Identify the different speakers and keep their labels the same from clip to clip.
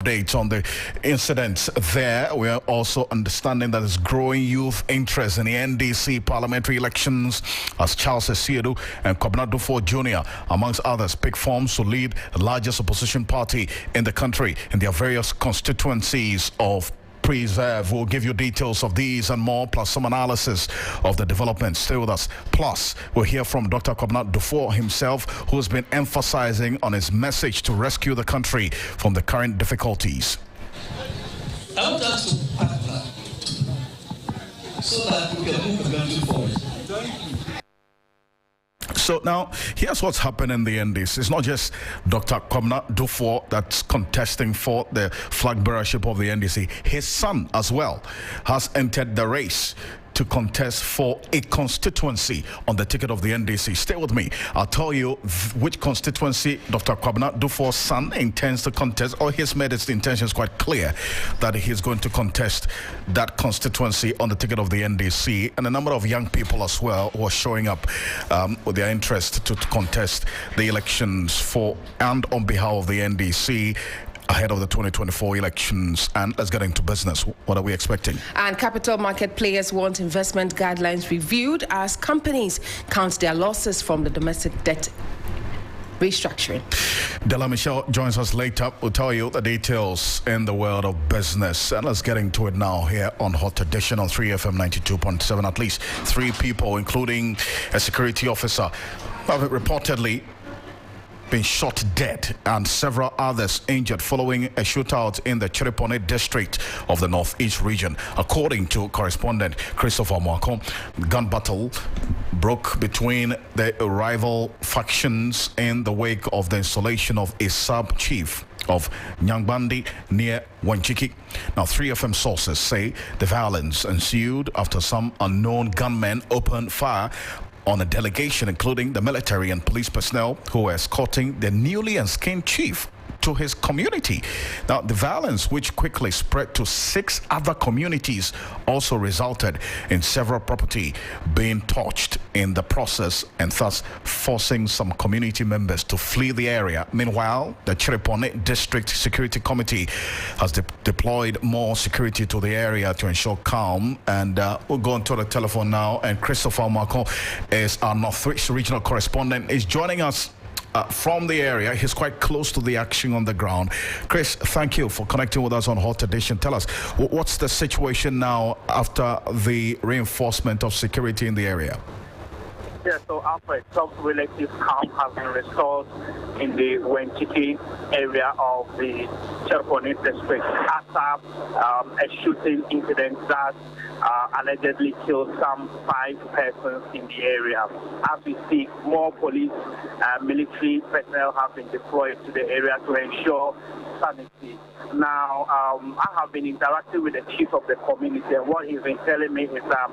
Speaker 1: Updates on the incidents there. We are also understanding that there's growing youth interest in the NDC parliamentary elections as Charles Esiedu and Kwabena Dufour Jr., amongst others, pick forms to lead the largest opposition party in the country in their various constituencies of Preserve. We'll give you details of these and more, plus some analysis of the developments. Stay with us. Plus, we'll hear from Dr. Kwabena Dufour himself, who's been emphasizing on his message to rescue the country from the current difficulties.
Speaker 2: I want us to partner so that we can move the country forward.
Speaker 1: So now, here's what's happened in the NDC. It's not just Dr. Kwabena Dufour that's contesting for the flag bearership of the NDC. His son as well has entered the race to contest for a constituency on the ticket of the NDC. Stay with me. I'll tell you which constituency Dr. Kwabena Dufour's son intends to contest, or he's made his intentions quite clear that he's going to contest that constituency on the ticket of the NDC, and a number of young people as well who are showing up with their interest to contest the elections for and on behalf of the NDC ahead of the 2024 elections. And let's get into business. What are we expecting?
Speaker 3: And capital market players want investment guidelines reviewed as companies count their losses from the domestic debt restructuring.
Speaker 1: Della Michelle joins us later. We'll tell you the details in the world of business. And let's get into it now here on Hot Edition on 3FM 92.7. At least 3 people, including a security officer, have reportedly been shot dead and several others injured following a shootout in the Chiripone district of the Northeast region. According to correspondent Christopher Mwako, gun battle broke between the rival factions in the wake of the installation of a sub-chief of Nyangbandi near Wanchiki. Now, 3FM sources say the violence ensued after some unknown gunmen opened fire on a delegation, including the military and police personnel who were escorting the newly enslaved chief to his community. Now, the violence, which quickly spread to 6 other communities, also resulted in several property being torched in the process, and thus forcing some community members to flee the area. Meanwhile, the Chiripone District Security Committee has deployed more security to the area to ensure calm. And we'll go onto the telephone now, and Christopher Marco is our Northwest regional correspondent, is joining us from the area. He's quite close to the action on the ground. Chris, thank you for connecting with us on Hot Edition. Tell us, what's the situation now after the reinforcement of security in the area?
Speaker 4: Yeah, so Alfred, some relative calm has been restored in the Wanchiki area of the Chiripone district after a shooting incident that allegedly killed some 5 persons in the area. As we speak, more police military personnel have been deployed to the area to ensure sanity. Now, I have been interacting with the chief of the community, and what he's been telling me is that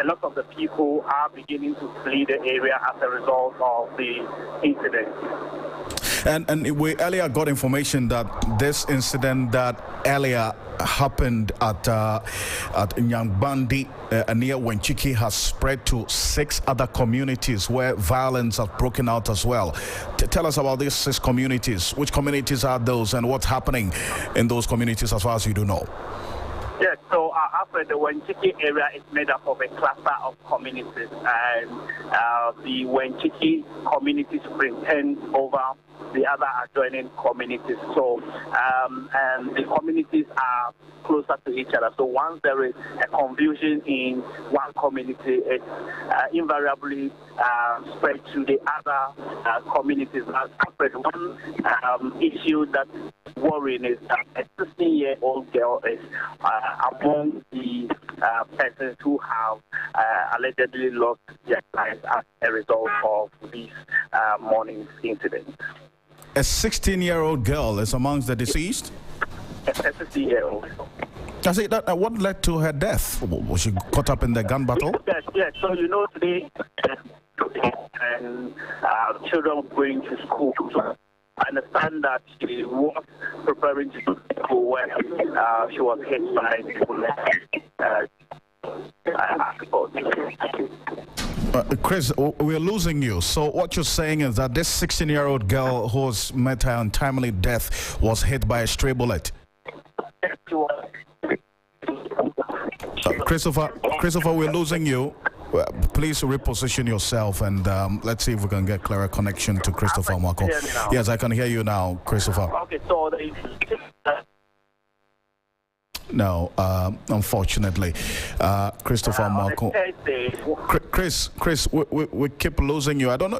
Speaker 4: a lot of the people are beginning to flee the area as a result of the incident.
Speaker 1: And we earlier got information that this incident that earlier happened at Nyangbandi near Wanchiki has spread to 6 other communities where violence has broken out as well. Tell us about these 6 communities. Which communities are those, and what's happening in those communities as far as you do know?
Speaker 4: Yes, so after the Wanchiki area is made up of a cluster of communities, and the Wanchiki community superintends over the other adjoining communities. So, and the communities are closer to each other. So once there is a confusion in one community, it invariably spread to the other communities. One issue that worrying is that a 16-year-old girl is among the persons who have allegedly lost their lives as a result of this morning's incident.
Speaker 1: A 16-year-old girl is amongst the deceased?
Speaker 4: A 16-year-old.
Speaker 1: I say that. What led to her death? Was she caught up in the gun battle?
Speaker 4: Yes. So today, and children going to school. So I understand that she was preparing to go to school when she was hit by the bullet.
Speaker 1: Chris, we're losing you. So what you're saying is that this 16-year-old girl who's met her untimely death was hit by a stray bullet. Christopher, we're losing you. Please reposition yourself and let's see if we can get clearer connection to Christopher Marco. Yes, I can hear you now, Christopher.
Speaker 4: Okay, so
Speaker 1: no, unfortunately, Christopher Marco. Chris, we keep losing you. I don't know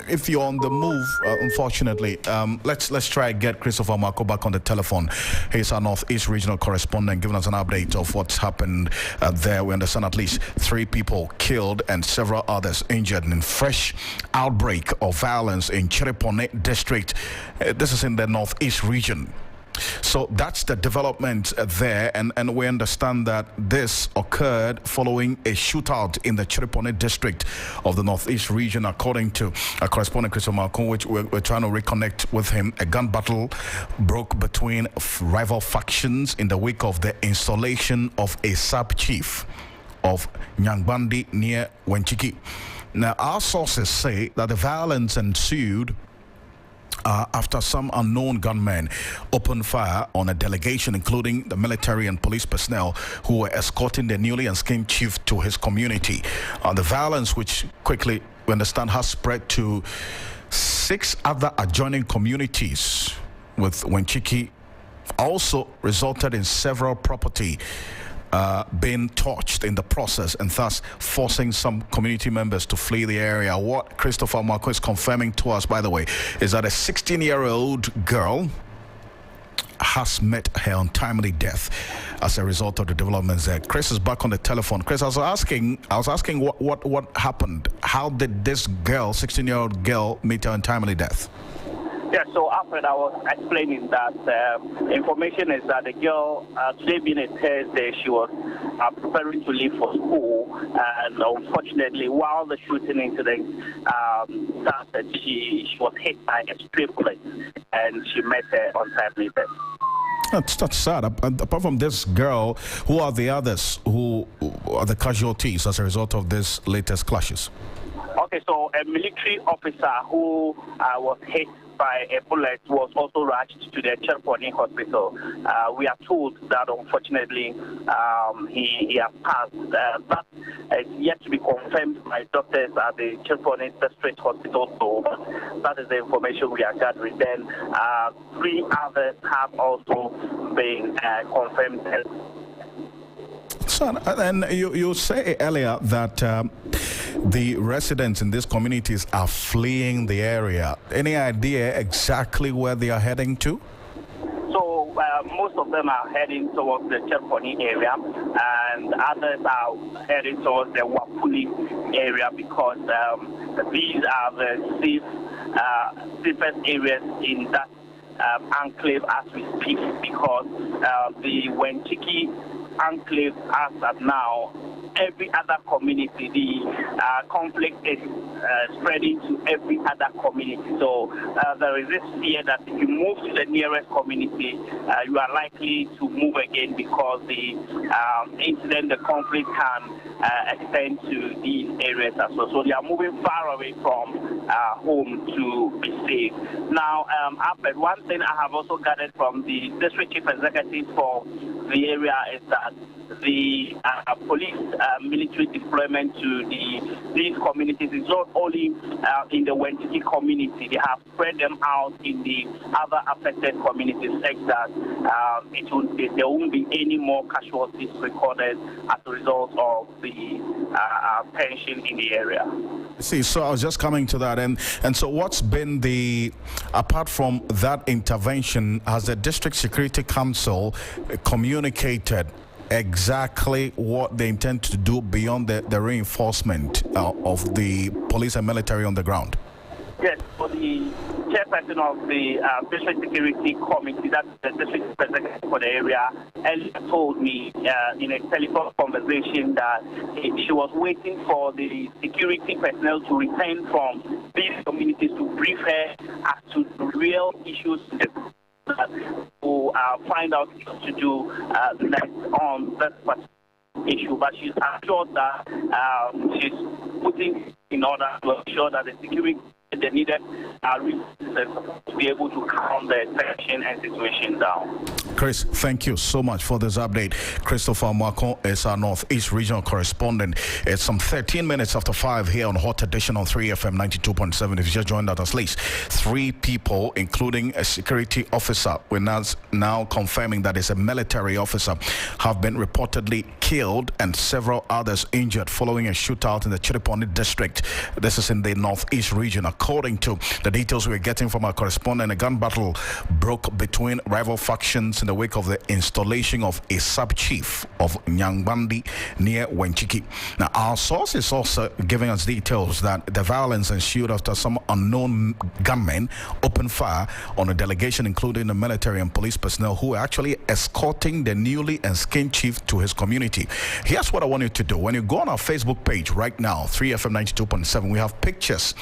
Speaker 1: if you're on the move. Unfortunately, let's try and get Christopher Marco back on the telephone. He's our Northeast regional correspondent, giving us an update of what's happened there. We understand at least 3 people killed and several others injured in fresh outbreak of violence in Chiripone district. This is in the Northeast region. So that's the development there, and we understand that this occurred following a shootout in the Chiripone district of the Northeast region, according to a correspondent, Christopher Marco, which we're trying to reconnect with him. A gun battle broke between rival factions in the wake of the installation of a sub-chief of Nyangbandi near Wenchiki. Now, our sources say that the violence ensued after some unknown gunmen opened fire on a delegation, including the military and police personnel who were escorting the newly enslaved chief to his community. The violence, which quickly, we understand, has spread to 6 other adjoining communities with Wenchiki, also resulted in several property being torched in the process, and thus forcing some community members to flee the area. What Christopher Marco is confirming to us, by the way, is that a 16-year-old girl has met her untimely death as a result of the developments there. Chris is back on the telephone. Chris, I was asking what happened. How did this girl, 16-year-old girl, meet her untimely death?
Speaker 4: Yeah, so Alfred, I was explaining that information is that the girl, today being a Thursday, she was preparing to leave for school, and unfortunately, while the shooting incident started, she was hit by a stray bullet, and she met her untimely death.
Speaker 1: That's sad. Apart from this girl, who are the others who are the casualties as a result of this latest clashes?
Speaker 4: Okay, so a military officer who was hit by a bullet was also rushed to the Chiripone hospital. We are told that unfortunately he has passed. That is yet to be confirmed by doctors at the Chiripone District Hospital. So that is the information we are gathering. Then 3 others have also been confirmed.
Speaker 1: So, and you say earlier that the residents in these communities are fleeing the area. Any idea exactly where they are heading to?
Speaker 4: So most of them are heading towards the Chiripone area, and others are heading towards the Wapuni area, because these are the safest areas in that enclave as we speak, because the Wenchiki enclave as of now, every other community, the conflict is spreading to every other community. So there is this fear that if you move to the nearest community, you are likely to move again, because the incident, the conflict can extend to these areas as well. So they are moving far away from home to be safe. Now, Alfred, one thing I have also gathered from the district chief executive for the area is that the police military deployment to these communities is not only in the Wenchiki community. They have spread them out in the other affected communities, such that there won't be any more casualties recorded as a result of the tension in the area.
Speaker 1: See, so I was just coming to that, and so what's been apart from that intervention, has the District Security Council communicated exactly what they intend to do beyond the reinforcement of the police and military on the ground?
Speaker 4: Yes, for the chairperson of the District Security Committee, that's the district executive for the area, and told me in a telephone conversation that she was waiting for the security personnel to return from these communities to brief her as to the real issues to find out what to do next on that particular issue, but she's assured that she's putting in order to ensure that the security the needed resources to be able to calm the tension and situation down.
Speaker 1: Chris, thank you so much for this update. Christopher Mwako is our Northeast Regional Correspondent. It's some 13 minutes after 5 here on Hot Edition on 3FM 92.7. If you just joined us, at least 3 people, including a security officer, we're now confirming that it's a military officer, have been reportedly killed and several others injured following a shootout in the Chiriponi district. This is in the Northeast region. According to the details we're getting from our correspondent, a gun battle broke between rival factions in the wake of the installation of a sub-chief of Nyangbandi near Wenchiki. Now, our source is also giving us details that the violence ensued after some unknown gunmen opened fire on a delegation, including the military and police personnel who were actually escorting the newly enskined chief to his community. Here's what I want you to do. When you go on our Facebook page right now, 3FM 92.7, we have pictures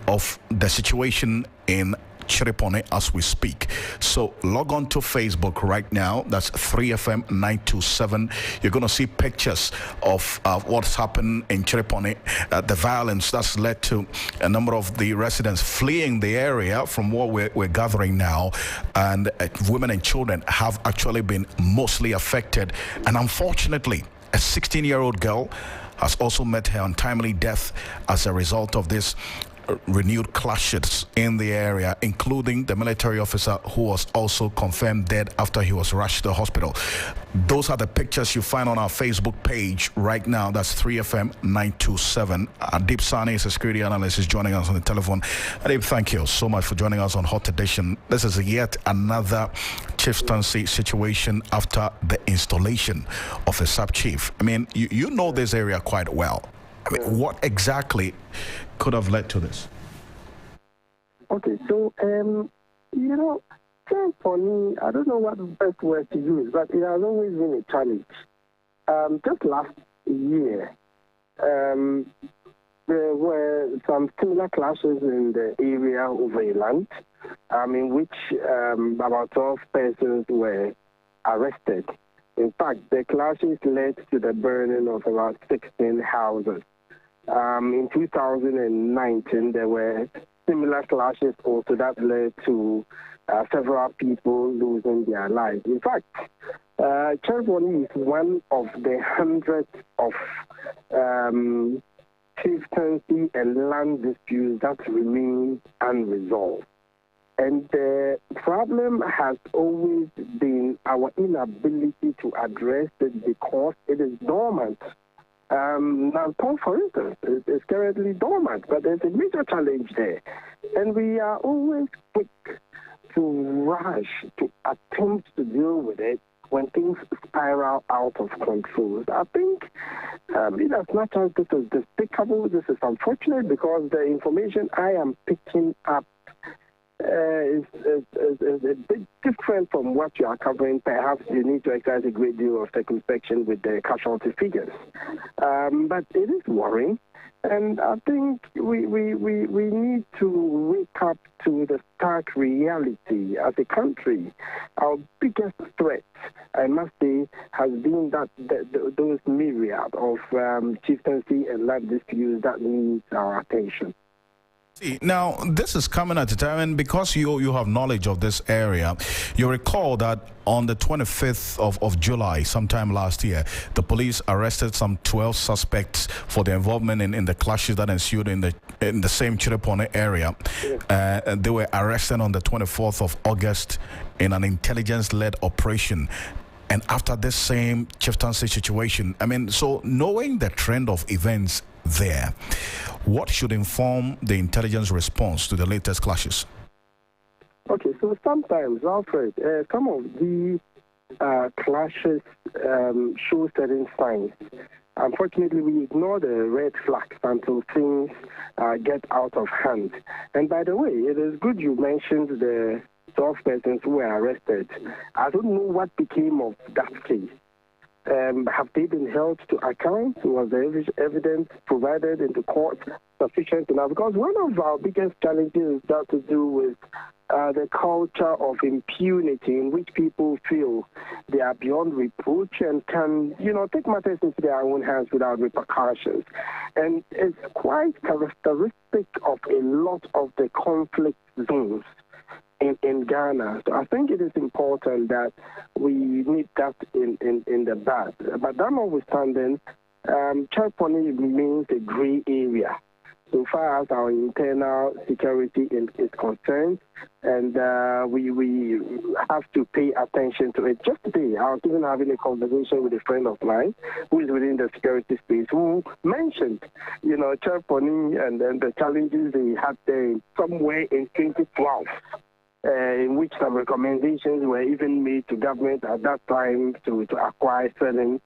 Speaker 1: of the situation in Chiripone as we speak. So log on to Facebook right now. That's 3FM 927. You're going to see pictures of what's happened in Chiripone, the violence that's led to a number of the residents fleeing the area from what we're gathering now, and women and children have actually been mostly affected. And unfortunately, a 16-year-old girl has also met her untimely death as a result of this renewed clashes in the area, including the military officer who was also confirmed dead after he was rushed to the hospital. Those are the pictures you find on our Facebook page right now. That's 3FM 927. Adib Sani is a security analyst, is joining us on the telephone. Adib, thank you so much for joining us on Hot Edition. This is yet another chieftaincy situation after the installation of a sub-chief. I mean, you know this area quite well. I mean, what exactly could have led to this?
Speaker 5: Okay, so, for me, I don't know what the best word to use, but it has always been a challenge. Just last year, there were some similar clashes in the area over a land, in which about 12 persons were arrested. In fact, the clashes led to the burning of about 16 houses. In 2019, there were similar clashes also that led to several people losing their lives. In fact, Chiripone is one of the hundreds of chieftaincy and land disputes that remain unresolved. And the problem has always been our inability to address it because it is dormant. Now, for instance, is currently dormant, but there's a major challenge there. And we are always quick to rush to attempt to deal with it when things spiral out of control. I think in as much as this is despicable, this is unfortunate because the information I am picking up is a bit different from what you are covering. Perhaps you need to exercise a great deal of circumspection with the casualty figures. But it is worrying, and I think we need to wake up to the stark reality as a country. Our biggest threat, I must say, has been those myriad of chieftaincy and land disputes that need our attention.
Speaker 1: Now, this is coming at a time, and because you have knowledge of this area, you recall that on the 25th of July, sometime last year, the police arrested some 12 suspects for their involvement in the clashes that ensued in the same Chiripone area. They were arrested on the 24th of August in an intelligence-led operation. And after this same chieftaincy situation, I mean, so knowing the trend of events there, what should inform the intelligence response to the latest clashes?
Speaker 5: Okay, so sometimes, Alfred, some of these clashes show certain signs. Unfortunately, we ignore the red flags until things get out of hand. And by the way, it is good you mentioned the 12 persons who were arrested. I don't know what became of that case. Have they been held to account? Was the evidence provided in the court sufficient enough? Because one of our biggest challenges has to do with the culture of impunity in which people feel they are beyond reproach and can, take matters into their own hands without repercussions. And it's quite characteristic of a lot of the conflict zones in Ghana. So I think it is important that we need that in the bud. But that notwithstanding, Chirponi remains a gray area so far as our internal security is concerned, and we have to pay attention to it. Just today, I was even having a conversation with a friend of mine who is within the security space, who mentioned, Chirponi and then the challenges they had there somewhere in 2012. In which some recommendations were even made to government at that time to acquire certain,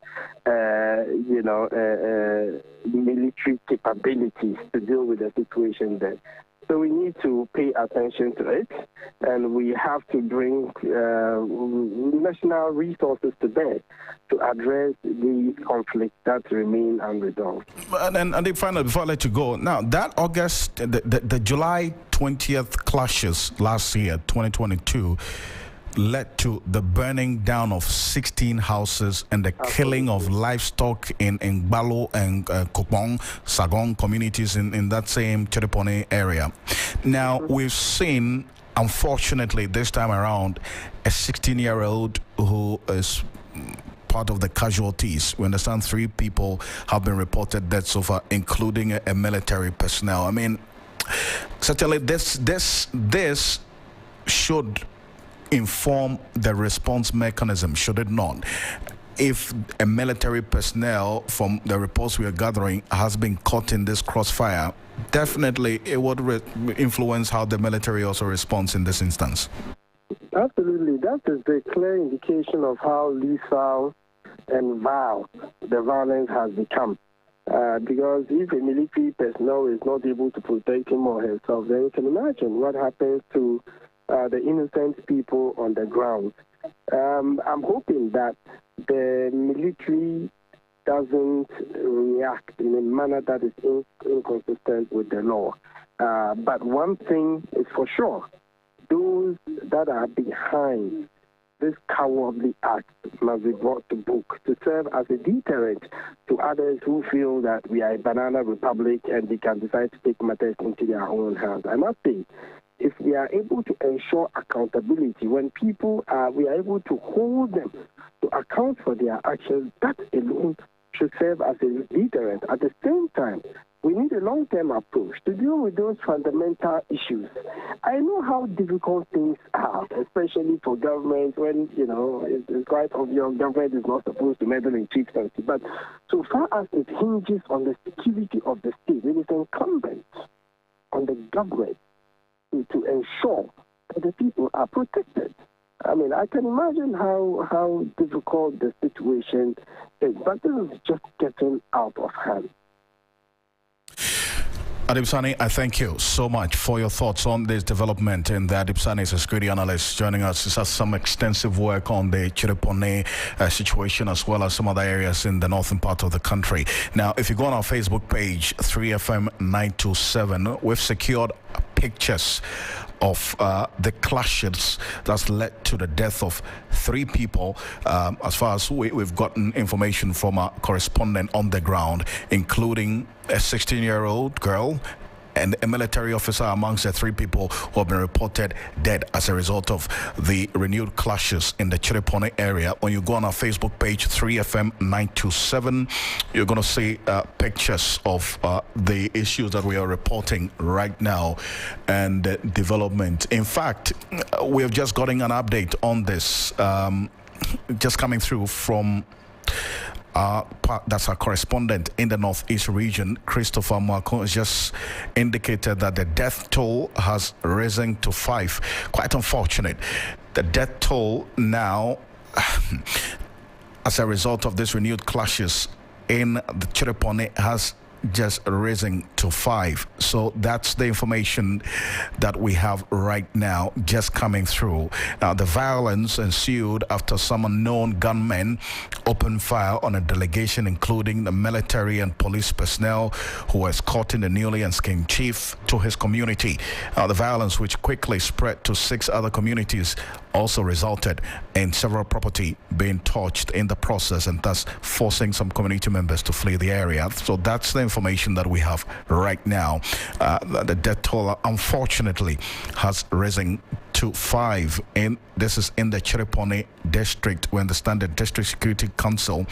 Speaker 5: military capabilities to deal with the situation there. So we need to pay attention to it, and we have to bring national resources to bear to address these conflicts that remain unresolved.
Speaker 1: And finally, before I let you go, now that August, the July 20th clashes last year, 2022, led to the burning down of 16 houses and the killing of livestock in Gbalo and Kokbong, Sagong communities in that same Chirponi area. Now, we've seen, unfortunately, this time around, a 16-year-old who is part of the casualties. We understand 3 people have been reported dead so far, including a military personnel. I mean, certainly this should inform the response mechanism, should it not? If a military personnel, from the reports we are gathering, has been caught in this crossfire, definitely it would influence how the military also responds in this instance.
Speaker 5: Absolutely. That is the clear indication of how lethal and vile the violence has become. Because if a military personnel is not able to protect him or herself, then you can imagine what happens to the innocent people on the ground. I'm hoping that the military doesn't react in a manner that is inconsistent with the law. But one thing is for sure, those that are behind this cowardly act must be brought to book to serve as a deterrent to others who feel that we are a banana republic and they can decide to take matters into their own hands. I must say, if we are able to ensure accountability, when people we are able to hold them to account for their actions, that alone should serve as a deterrent. At the same time, we need a long-term approach to deal with those fundamental issues. I know how difficult things are, especially for government when, it's quite obvious government is not supposed to meddle in chieftaincy. But so far as it hinges on the security of the state, it is incumbent on the government to ensure that the people are protected. I mean, I can imagine how difficult the situation is, but this is just getting out of hand.
Speaker 1: Adibsani, I thank you so much for your thoughts on this development. And Adibsani is a security analyst joining us. He has some extensive work on the Chirponi situation as well as some other areas in the northern part of the country. Now, if you go on our Facebook page, 3FM927, we've secured pictures of the clashes that's led to the death of 3 people, as far as we've gotten information from our correspondent on the ground, including a 16-year-old girl and a military officer amongst the 3 people who have been reported dead as a result of the renewed clashes in the Chirponi area. When you go on our Facebook page, 3FM927, you're going to see pictures of the issues that we are reporting right now and development. In fact, we have just gotten an update on this, just coming through from that's our correspondent in the Northeast region, Christopher Mwako, has just indicated that the death toll has risen to 5. Quite unfortunate. The death toll now, as a result of this renewed clashes in the Chirponi, has just risen to 5. So that's the information that we have right now just coming through. Now, the violence ensued after some unknown gunmen opened fire on a delegation including the military and police personnel who were escorting the newly ensconced chief to his community. The violence, which quickly spread to 6 other communities, also resulted in several property being torched in the process and thus forcing some community members to flee the area. So that's the information that we have right now. The death toll, unfortunately, has risen to 5. This is in the Chiripone district, when the Standard District Security Council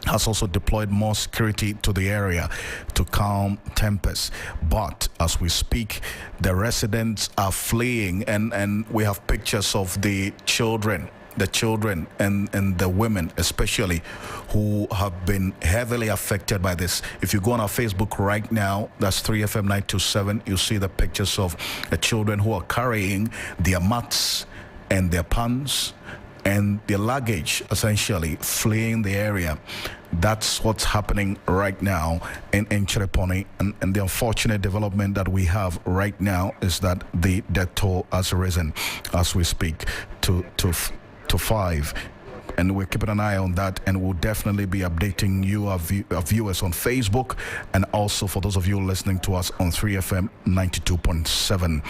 Speaker 1: has also deployed more security to the area to calm tempers. But as we speak, the residents are fleeing, and we have pictures of the children and the women especially, who have been heavily affected by this. If you go on our Facebook right now, that's 3FM 927, you see the pictures of the children who are carrying their mats and their pans and their luggage, essentially fleeing the area. That's what's happening right now in Chiripone, and the unfortunate development that we have right now is that the death toll has risen as we speak to 5. And we're keeping an eye on that, and we'll definitely be updating you, our viewers, on Facebook, and also for those of you listening to us on 3FM 92.7.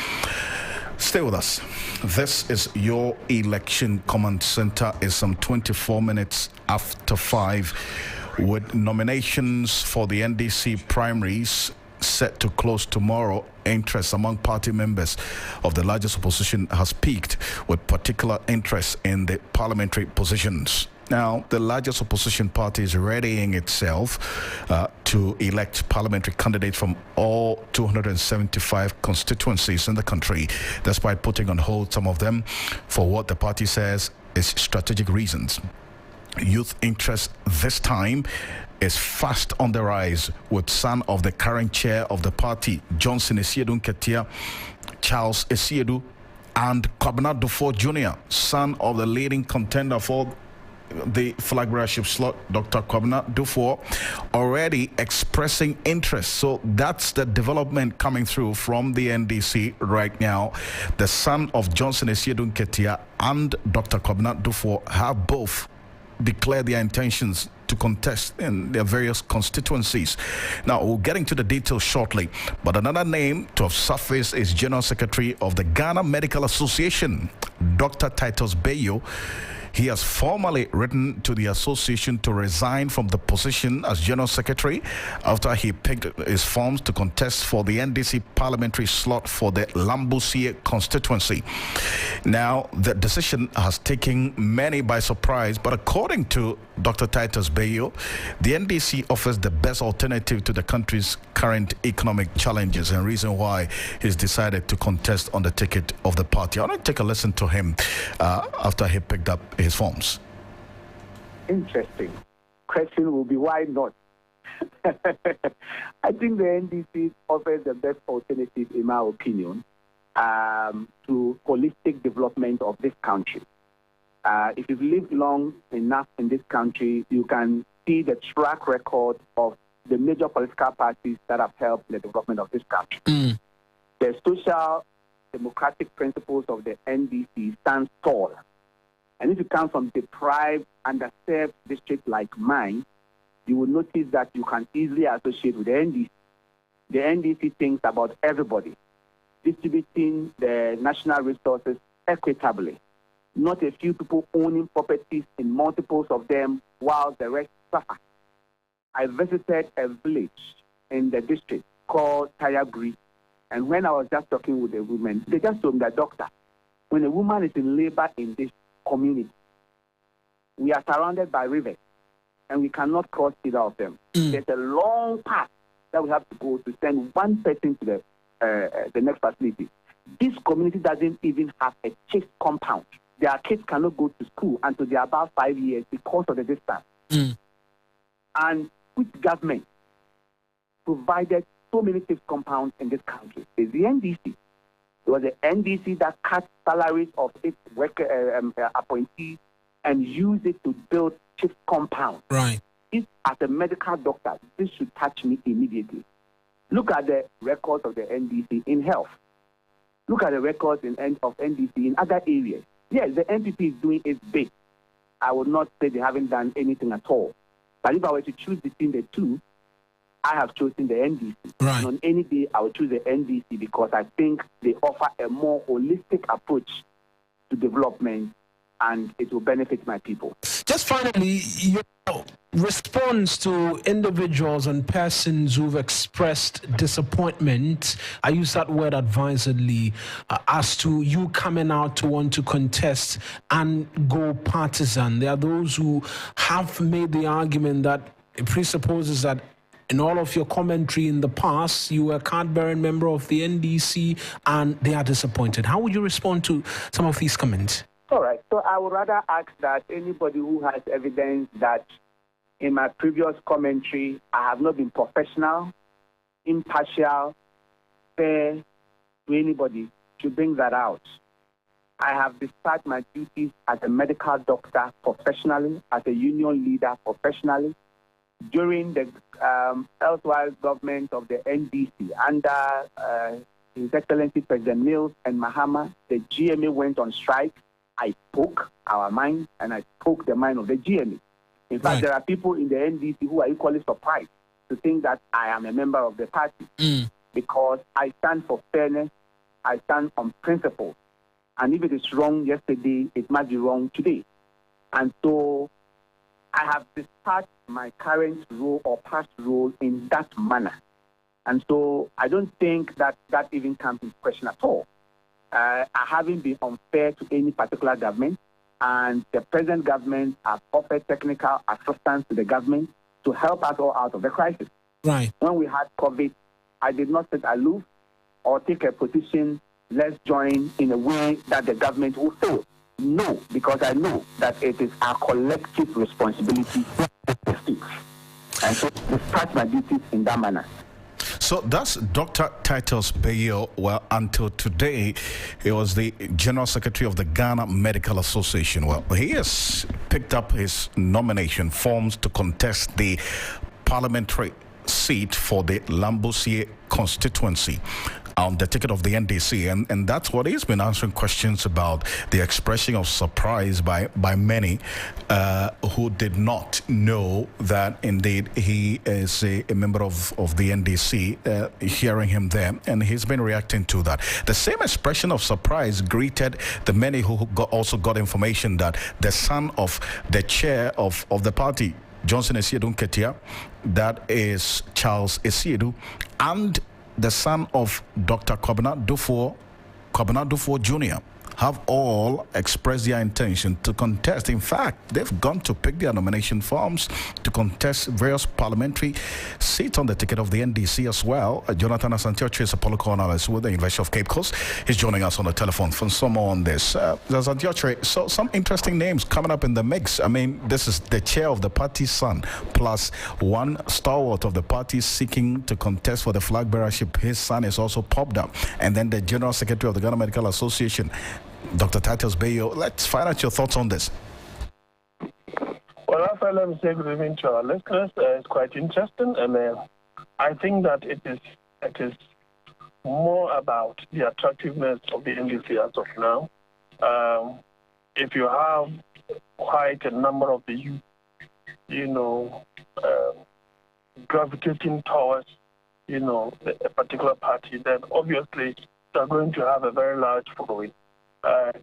Speaker 1: Stay with us. This is your election command center. It's some 24 minutes after 5, with nominations for the NDC primaries set to close tomorrow. Interest among party members of the largest opposition has peaked, with particular interest in the parliamentary positions. Now, the largest opposition party is readying itself to elect parliamentary candidates from all 275 constituencies in the country, despite putting on hold some of them for what the party says is strategic reasons. Youth interest this time is fast on the rise, with son of the current chair of the party, Johnson Esiedu Nketia, Charles Esiedu, and Kwabena Dufour Jr., son of the leading contender for the flag bearership slot, Dr. Kwabena Dufour, already expressing interest. So that's the development coming through from the NDC right now. The son of Johnson Esiedu Nketia and Dr. Kwabena Dufour have both declared their intentions to contest in their various constituencies. Now, we'll get into the details shortly, but another name to have surfaced is General Secretary of the Ghana Medical Association, Dr. Titus Bayo. He has formally written to the association to resign from the position as General Secretary after he picked his forms to contest for the NDC parliamentary slot for the Lambusie constituency. Now, the decision has taken many by surprise, but according to Dr. Titus Bayo, the NDC offers the best alternative to the country's current economic challenges, and reason why he's decided to contest on the ticket of the party. I want to take a listen to him after he picked up his forms.
Speaker 5: Interesting. Question will be, why not? I think the NDC offers the best alternative, in my opinion, to holistic development of this country. If you've lived long enough in this country, you can see the track record of the major political parties that have helped the development of this country. The social democratic principles of the NDC stand tall. And if you come from deprived, underserved districts like mine, you will notice that you can easily associate with the NDC. The NDC thinks about everybody, distributing the national resources equitably, not a few people owning properties in multiples of them while the rest suffer. I visited a village in the district called Tayagri, and when I was just talking with the women, they just told me that, doctor, when a woman is in labor in this community, we are surrounded by rivers, and we cannot cross either of them. There's a long path that we have to go to send one person to the next facility. This community doesn't even have a chief compound. Their kids cannot go to school until they are about 5 years because of the distance. And which government provided so many chief compounds in this country? It's the NDC. It was the NDC that cut salaries of its worker appointees and used it to build chief compounds.
Speaker 6: Right.
Speaker 4: if as a medical doctor, this should touch me immediately. Look at the records of the NDC in health. Look at the records of NDC in other areas. Yes, the NPP is doing its bit. I would not say they haven't done anything at all. But if I were to choose between the two, I have chosen the NDC.
Speaker 6: Right.
Speaker 4: And on any day, I would choose the NDC because I think they offer a more holistic approach to development and it will benefit my people.
Speaker 6: Just finally, your response to individuals and persons who've expressed disappointment, I use that word advisedly, as to you coming out to want to contest and go partisan. There are those who have made the argument that it presupposes that in all of your commentary in the past, you were a card-bearing member of the NDC and they are disappointed. How would you respond to some of these comments?
Speaker 4: All right. So I would rather ask that anybody who has evidence that in my previous commentary, I have not been professional, impartial, fair to anybody should bring that out. I have discharged my duties as a medical doctor professionally, as a union leader professionally. During the elsewhere government of the NDC, under His Excellency President Mills and Mahama, the GMA went on strike. I spoke our mind and I spoke the mind of the GMA. In fact, there are people in the NDC who are equally surprised to think that I am a member of the party because I stand for fairness, I stand on principle. And if it is wrong yesterday, it might be wrong today. And so I have discharged my current role or past role in that manner. And so I don't think that that even comes into question at all. I haven't been unfair to any particular government, and the present government has offered technical assistance to the government to help us all out of the crisis.
Speaker 6: Right.
Speaker 4: When we had COVID, I did not sit aloof or take a position, let's join in a way that the government will fail. No, because I know that it is our collective responsibility to speak. And so discharge my duties in that manner.
Speaker 1: So that's Dr. Titus Bayo. Well, until today, he was the General Secretary of the Ghana Medical Association. Well, he has picked up his nomination forms to contest the parliamentary seat for the Lambosie constituency on the ticket of the NDC, and that's what he's been answering questions about, the expression of surprise by many who did not know that indeed he is a member of the NDC, hearing him there, and he's been reacting to that. The same expression of surprise greeted the many who also got information that the son of the chair of the party, Johnson Esiedu Nketia, that is Charles Esiedu, and the son of Dr. Kwabena Dufour Jr. have all expressed their intention to contest. In fact, they've gone to pick their nomination forms to contest various parliamentary seats on the ticket of the NDC as well. Jonathan Asantioche is a political analyst with the University of Cape Coast. He's joining us on the telephone for some more on this. Asantioche, so some interesting names coming up in the mix. I mean, this is the chair of the party's son, plus one stalwart of the party seeking to contest for the flag bearership. His son is also popped up. And then the General Secretary of the Ghana Medical Association, Dr. Titus Bayo. Let's find out your thoughts on this.
Speaker 7: Well, Alfred, let me say good evening to our listeners. It's quite interesting, and I think that it is more about the attractiveness of the NDC as of now. If you have quite a number of the youth, gravitating towards, a particular party, then obviously they're going to have a very large following.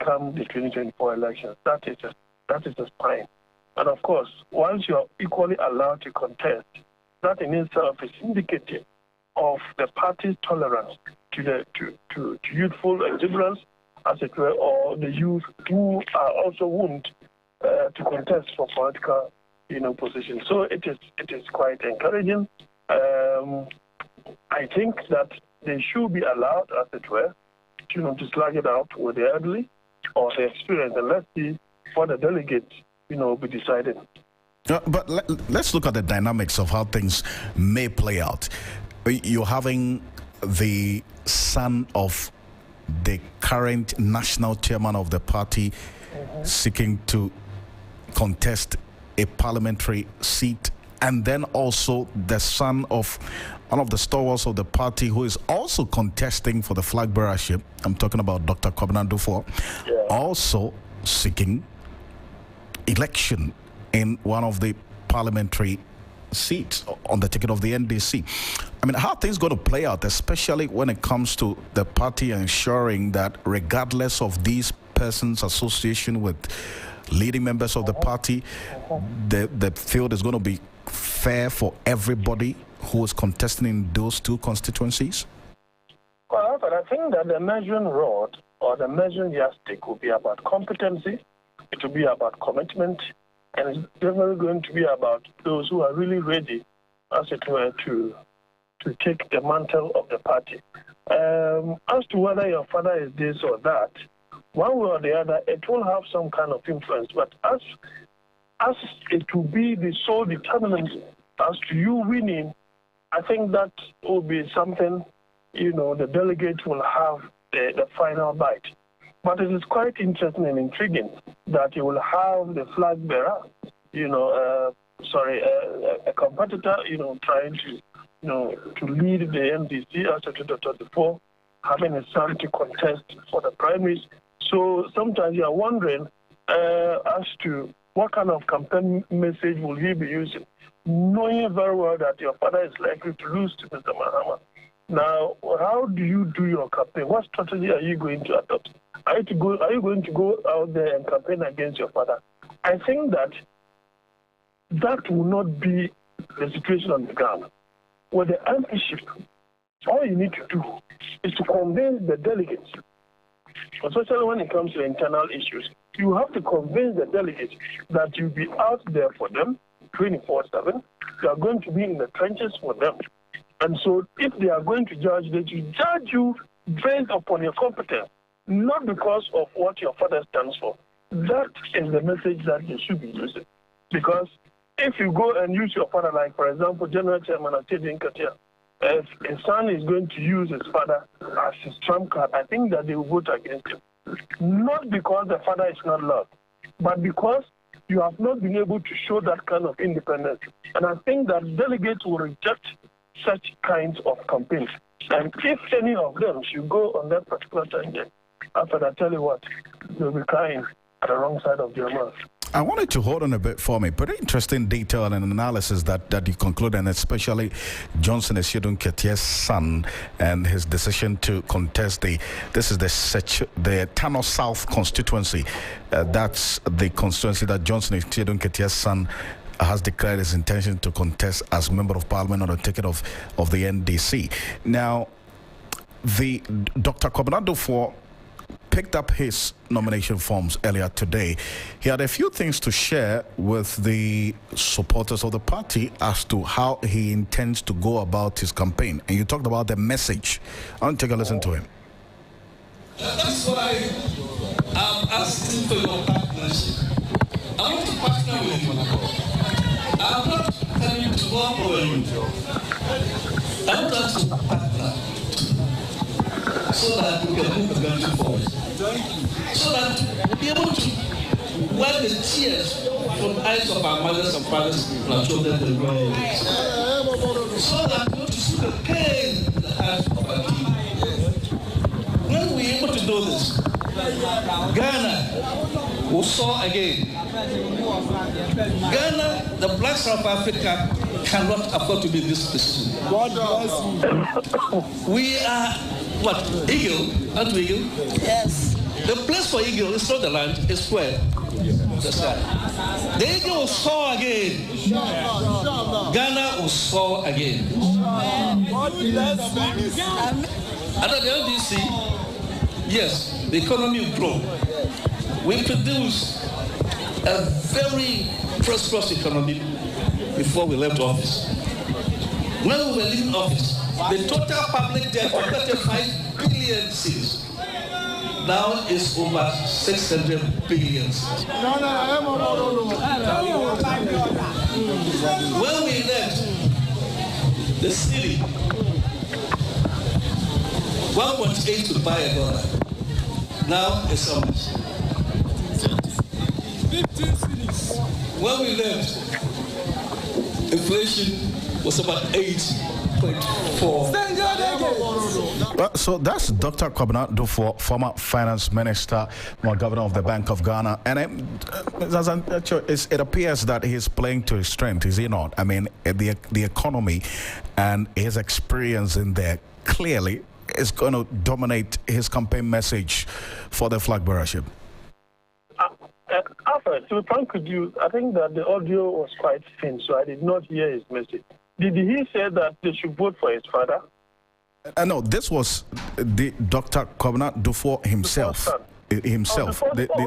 Speaker 7: Come the 2024 elections. That is a sign. And of course, once you are equally allowed to contest, that in itself is indicative of the party's tolerance to youthful exuberance, as it were, or the youth who are also willing to contest for political, positions. So it is quite encouraging. I think that they should be allowed, as it were, to slug it out with the elderly or the experience, and let's see what the delegates, be decided.
Speaker 1: But let's look at the dynamics of how things may play out. You're having the son of the current national chairman of the party seeking to contest a parliamentary seat and then also the son of one of the stalwarts of the party who is also contesting for the flag bearership. I'm talking about Dr. Kwabena Dufo, also seeking election in one of the parliamentary seats on the ticket of the NDC. I mean, how are things going to play out, especially when it comes to the party ensuring that regardless of these persons' association with leading members of the party, the field is going to be fair for everybody who is contesting in those two constituencies?
Speaker 7: Well, but I think that the measuring rod or the measuring yardstick will be about competency, it will be about commitment, and it's definitely going to be about those who are really ready, as it were, to take the mantle of the party. As to whether your father is this or that, one way or the other, it will have some kind of influence. But as it will be the sole determinant as to you winning, I think that will be something, the delegates will have the final bite. But it is quite interesting and intriguing that you will have the flag bearer, a competitor, trying to lead the NDC as of 2024, having a son to contest for the primaries. So sometimes you are wondering as to what kind of campaign message will he be using, knowing very well that your father is likely to lose to Mr. Mahama. Now, how do you do your campaign? What strategy are you going to adopt? Are you going to go out there and campaign against your father? I think that will not be the situation on the ground. With the MP-ship, all you need to do is to convince the delegates, especially when it comes to internal issues. You have to convince the delegates that you'll be out there for them 24/7. You are going to be in the trenches for them. And so if they are going to judge, they should judge you based upon your competence, not because of what your father stands for. That is the message that they should be using. Because if you go and use your father, like, for example, General Chairman Atedi Nkatia, if his son is going to use his father as his trump card, I think that they will vote against him. Not because the father is not loved, but because you have not been able to show that kind of independence. And I think that delegates will reject such kinds of campaigns. And if any of them should go on that particular tangent, after I tell you what, they'll be crying at the wrong side of their mouth.
Speaker 1: I wanted to hold on a bit for me. Pretty interesting detail and analysis that you conclude, and especially Johnson Esiedun Ketie's son and his decision to contest the Tano South constituency. That's the constituency that Johnson Esiedun Ketie's son has declared his intention to contest as member of parliament on the ticket of the NDC. Now, the Dr. Kwabena Dufo picked up his nomination forms earlier today. He had a few things to share with the supporters of the party as to how he intends to go about his campaign. And you talked about the message. I want to take a listen to him.
Speaker 2: That's why I'm asking for your partnership. I want to partner with you. I'm not telling you to work over you. I want us to partner so that we can move the country forward. So that we'll be able to wipe the tears from the eyes of our mothers and fathers and our children and grandchildren. So that we want to see the pain in the hearts of our people. When we're able to do this, Ghana will soar again. Ghana, the black South Africa, cannot afford to be in this position. We are, what, eagle? Aren't we eagle? Yes. The place for eagle is not the land, it's where? The sky. The eagle will soar again. Ghana will soar again. Under the LDC, yes, the economy will grow. We produce a very prosperous economy before we left office. When we were leaving office, the total public debt of 35 billion cedis now is over 600 billion. When we left the city, 1.8 to buy a dollar. Now it's how much? 15 cities. When we left, inflation was about 8.4.
Speaker 1: Well, so that's Dr. Kwabena Duffuor, former finance minister, governor of the Bank of Ghana. And it appears that he's playing to his strength, is he not? I mean, the economy and his experience in there clearly is going to dominate his campaign message for the flag bearership.
Speaker 7: Alfred, to be frank with you, I think that the audio was quite thin, so I did not hear his message. Did he say that they should vote for his father?
Speaker 1: No, this was the Dr. Kwabena Duffuor himself.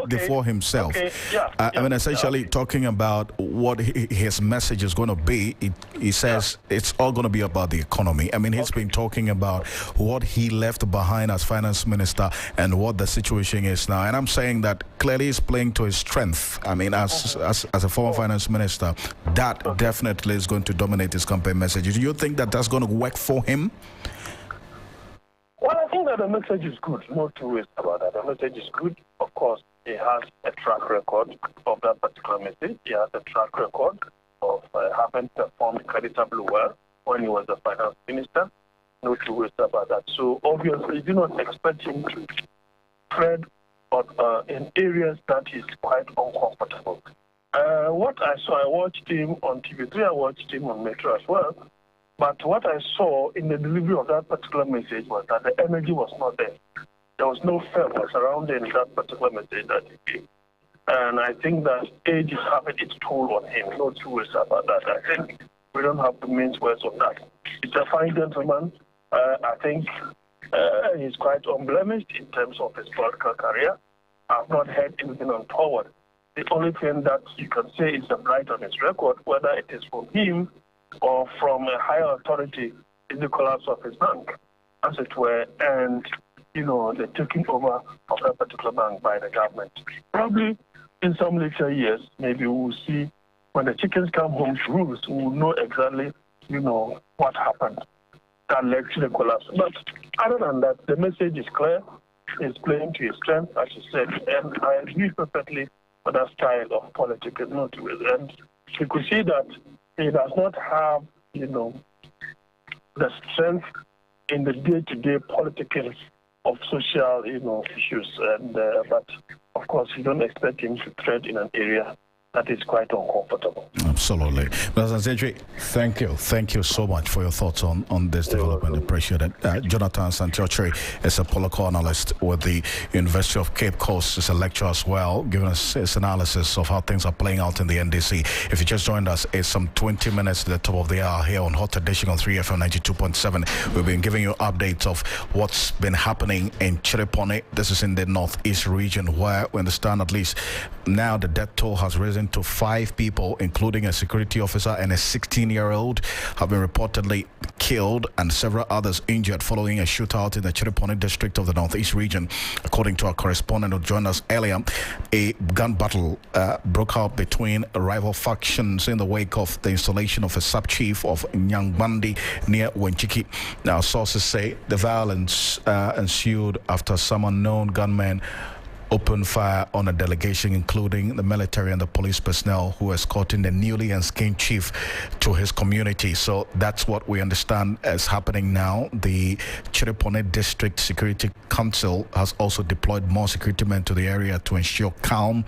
Speaker 1: Before himself.
Speaker 7: Okay. Yeah,
Speaker 1: I mean, essentially talking about what his message is going to be. He says it's all going to be about the economy. I mean, he's been talking about what he left behind as finance minister and what the situation is now. And I'm saying that clearly he's playing to his strength. I mean, as a former finance minister, that definitely is going to dominate his campaign message. Do you think that that's going to work for him?
Speaker 7: Well, I think that the message is good. No two ways about that. The message is good. Of course, he has a track record of that particular message. He has a track record of having performed creditably well when he was the finance minister. No two ways about that. So obviously, you do not expect him to tread in areas that is quite uncomfortable. What I saw, I watched him on TV3, I watched him on Metro as well. But what I saw in the delivery of that particular message was that the energy was not there. There was no fervor surrounding that particular message that he gave. And I think that age is having its toll on him. No two ways about that. I think we don't have to mince words on that. He's a fine gentleman. I think he's quite unblemished in terms of his political career. I've not heard anything untoward. The only thing that you can say is the blight on his record, whether it is from him or from a higher authority, in the collapse of his bank, as it were, and, the taking over of that particular bank by the government. Probably in some later years, maybe we'll see when the chickens come home to roost, we'll know exactly, what happened that led to the collapse. But other than that, the message is clear. It's playing to his strength, as you said, and I agree perfectly with that style of politics. And you could see that he does not have, the strength in the day-to-day politics of social, issues. And but of course, you don't expect him to tread in an area that is quite uncomfortable.
Speaker 1: Absolutely. Mr. Zedri, thank you so much for your thoughts on this development. I appreciate it. Jonathan Santiochiri is a political analyst with the University of Cape Coast. He's a lecturer as well, giving us his analysis of how things are playing out in the NDC. If you just joined us, it's some 20 minutes to the top of the hour here on Hot Edition on 3FM 92.7. We've been giving you updates of what's been happening in Chiripone. This is in the northeast region, where we understand at least now the death toll has risen to 5 people, including a security officer and a 16-year-old, have been reportedly killed and several others injured following a shootout in the Chiripone district of the northeast region. According to our correspondent who joined us earlier, a gun battle broke out between rival factions in the wake of the installation of a sub-chief of Nyangbandi near Wenchiki. Now, sources say the violence ensued after some unknown gunmen opened fire on a delegation, including the military and the police personnel who were escorting the newly enskined chief to his community. So that's what we understand is happening now. The Chiripone District Security Council has also deployed more security men to the area to ensure calm.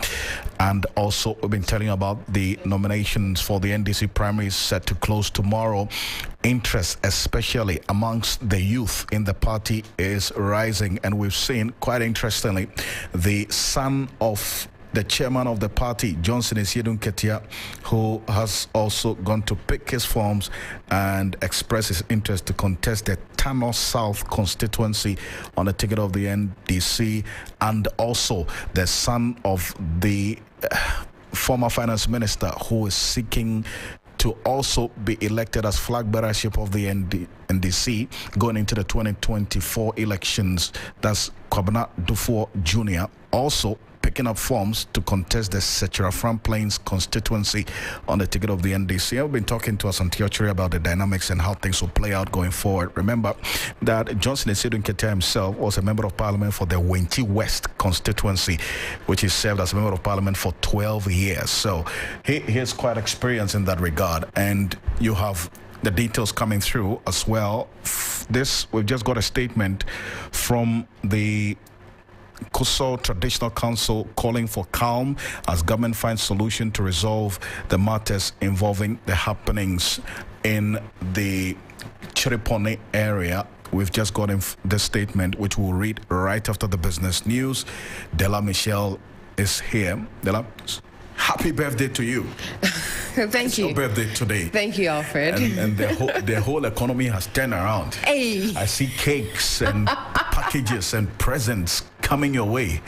Speaker 1: And also, we've been telling you about the nominations for the NDC primaries set to close tomorrow. Interest, especially amongst the youth in the party, is rising. And we've seen, quite interestingly, the son of the chairman of the party, Johnson Isiedun Ketia, who has also gone to pick his forms and express his interest to contest the Tano South constituency on the ticket of the NDC, and also the son of the former finance minister who is seeking to also be elected as flag bearership of the NDC going into the 2024 elections. That's Kwabena Duffuor Jr. Also picking up forms to contest the Sechura Plains constituency on the ticket of the NDC. I've been talking to us on Theochery about the dynamics and how things will play out going forward. Remember that Johnson Esidu Nketia himself was a member of parliament for the Wenchi West constituency, which he served as a member of parliament for 12 years. So he is quite experienced in that regard. And you have the details coming through as well. We've just got a statement from the Kuso Traditional Council calling for calm as government finds solution to resolve the matters involving the happenings in the Chiripone area. We've just got this statement, which we'll read right after the business news. Della Michelle is here. Della, happy birthday to you.
Speaker 3: Thank you.
Speaker 1: It's your birthday today.
Speaker 3: Thank you, Alfred.
Speaker 1: And the whole economy has turned around.
Speaker 3: Hey.
Speaker 1: I see cakes and packages and presents coming your way.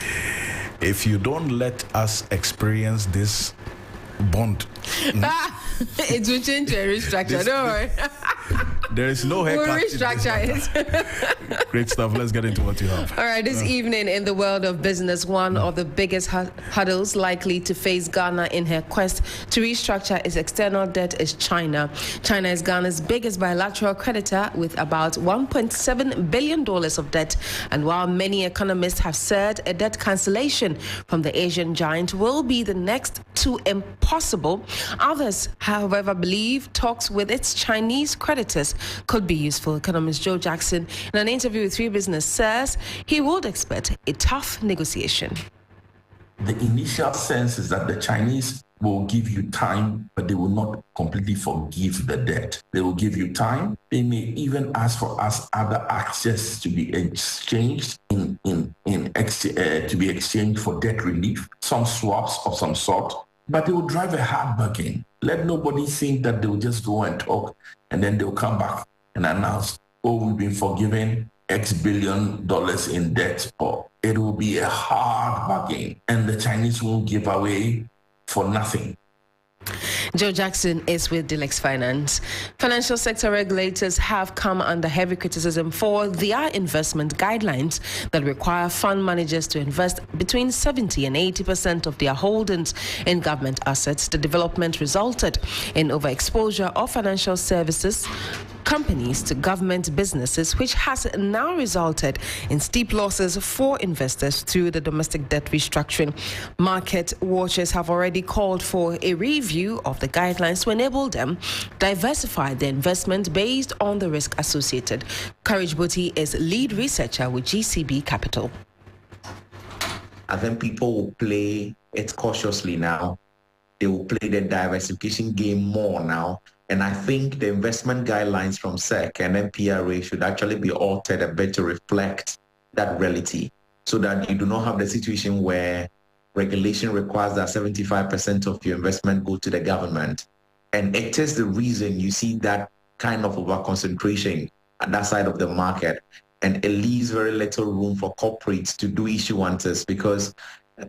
Speaker 1: If you don't let us experience this bond,
Speaker 3: it will change your restructure. Don't worry.
Speaker 1: There is no haircut.
Speaker 3: We'll restructure it.
Speaker 1: Great stuff. Let's get into what you have.
Speaker 3: All right, this evening in the world of business, one of the biggest hurdles likely to face Ghana in her quest to restructure its external debt is China. China is Ghana's biggest bilateral creditor with about $1.7 billion of debt. And while many economists have said a debt cancellation from the Asian giant will be the next to impossible, others, however, believe talks with its Chinese creditors could be useful. Economist Joe Jackson, in an interview with 3 Business, says he would expect a tough negotiation.
Speaker 8: The initial sense is that the Chinese will give you time, but they will not completely forgive the debt. They will give you time. They may even ask for us other access to be exchanged to be exchanged for debt relief, some swaps of some sort, but they will drive a hard bargain. Let nobody think that they'll just go and talk and then they'll come back and announce, oh, we've been forgiven X billion dollars in debt, or it will be a hard bargain and the Chinese won't give away for nothing.
Speaker 3: Joe Jackson is with Dilex Finance. Financial sector regulators have come under heavy criticism for their investment guidelines that require fund managers to invest between 70% and 80% of their holdings in government assets. The development resulted in overexposure of financial services companies to government businesses, which has now resulted in steep losses for investors through the domestic debt restructuring. Market watchers have already called for a review of the guidelines to enable them diversify their investment based on the risk associated. Courage Boti is lead researcher with GCB Capital.
Speaker 9: I think people will play it cautiously now. They will play the diversification game more now. And I think the investment guidelines from SEC and MPRA should actually be altered a bit to reflect that reality, so that you do not have the situation where regulation requires that 75% of your investment go to the government. And it is the reason you see that kind of over-concentration at that side of the market. And it leaves very little room for corporates to do issuances because